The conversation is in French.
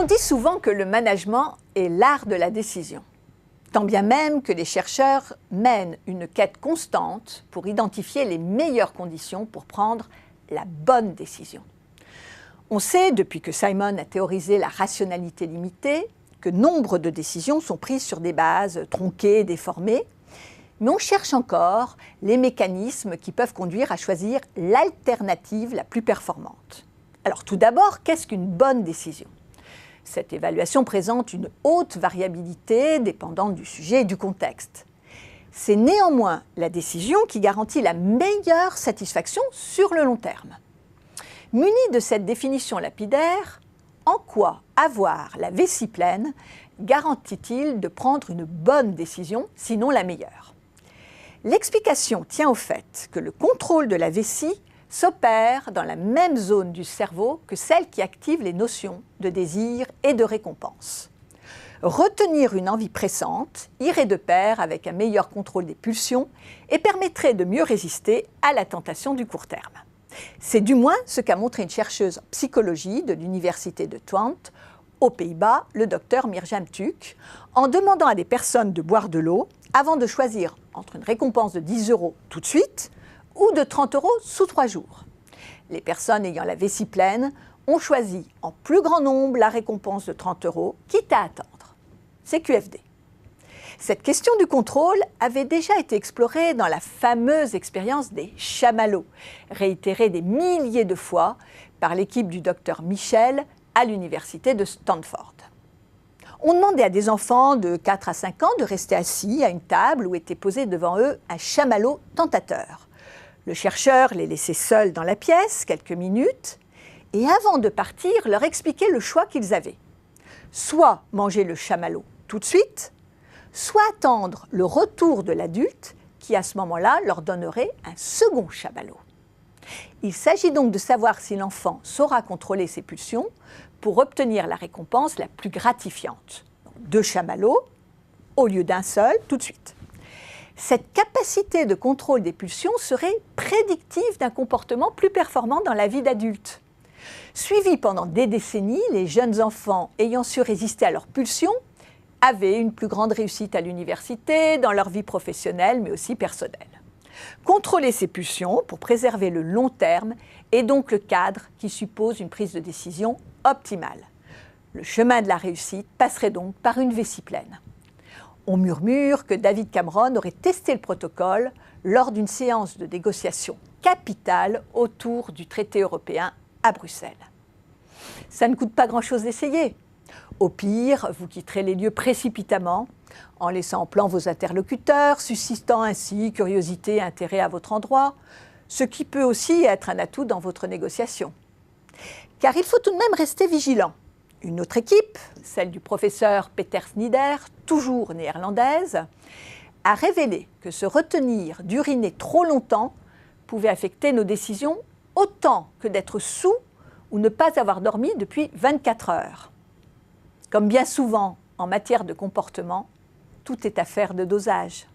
On dit souvent que le management est l'art de la décision, tant bien même que les chercheurs mènent une quête constante pour identifier les meilleures conditions pour prendre la bonne décision. On sait, depuis que Simon a théorisé la rationalité limitée, que nombre de décisions sont prises sur des bases tronquées et déformées, mais on cherche encore les mécanismes qui peuvent conduire à choisir l'alternative la plus performante. Alors tout d'abord, qu'est-ce qu'une bonne décision ? Cette évaluation présente une haute variabilité dépendant du sujet et du contexte. C'est néanmoins la décision qui garantit la meilleure satisfaction sur le long terme. Muni de cette définition lapidaire, en quoi avoir la vessie pleine garantit-il de prendre une bonne décision, sinon la meilleure ? L'explication tient au fait que le contrôle de la vessie s'opère dans la même zone du cerveau que celle qui active les notions de désir et de récompense. Retenir une envie pressante irait de pair avec un meilleur contrôle des pulsions et permettrait de mieux résister à la tentation du court terme. C'est du moins ce qu'a montré une chercheuse en psychologie de l'université de Twente, aux Pays-Bas, le docteur Mirjam Tuck, en demandant à des personnes de boire de l'eau avant de choisir entre une récompense de 10 € tout de suite ou de 30 € sous 3 jours. Les personnes ayant la vessie pleine ont choisi en plus grand nombre la récompense de 30 €, quitte à attendre. C'est QFD. Cette question du contrôle avait déjà été explorée dans la fameuse expérience des chamallows, réitérée des milliers de fois par l'équipe du docteur Michel à l'université de Stanford. On demandait à des enfants de 4 à 5 ans de rester assis à une table où était posé devant eux un chamallow tentateur. Le chercheur les laissait seuls dans la pièce quelques minutes et avant de partir, leur expliquait le choix qu'ils avaient. Soit manger le chamallow tout de suite, soit attendre le retour de l'adulte qui à ce moment-là leur donnerait un second chamallow. Il s'agit donc de savoir si l'enfant saura contrôler ses pulsions pour obtenir la récompense la plus gratifiante. 2 chamallows au lieu d'un seul tout de suite. Cette capacité de contrôle des pulsions serait prédictive d'un comportement plus performant dans la vie d'adulte. Suivis pendant des décennies, les jeunes enfants ayant su résister à leurs pulsions avaient une plus grande réussite à l'université, dans leur vie professionnelle, mais aussi personnelle. Contrôler ses pulsions pour préserver le long terme est donc le cadre qui suppose une prise de décision optimale. Le chemin de la réussite passerait donc par une vessie pleine. On murmure que David Cameron aurait testé le protocole lors d'une séance de négociation capitale autour du traité européen à Bruxelles. Ça ne coûte pas grand-chose d'essayer. Au pire, vous quitterez les lieux précipitamment, en laissant en plan vos interlocuteurs, suscitant ainsi curiosité et intérêt à votre endroit, ce qui peut aussi être un atout dans votre négociation. Car il faut tout de même rester vigilant. Une autre équipe, celle du professeur Peter Snider, toujours néerlandaise, a révélé que se retenir d'uriner trop longtemps pouvait affecter nos décisions autant que d'être sous ou ne pas avoir dormi depuis 24 heures. Comme bien souvent en matière de comportement, tout est affaire de dosage.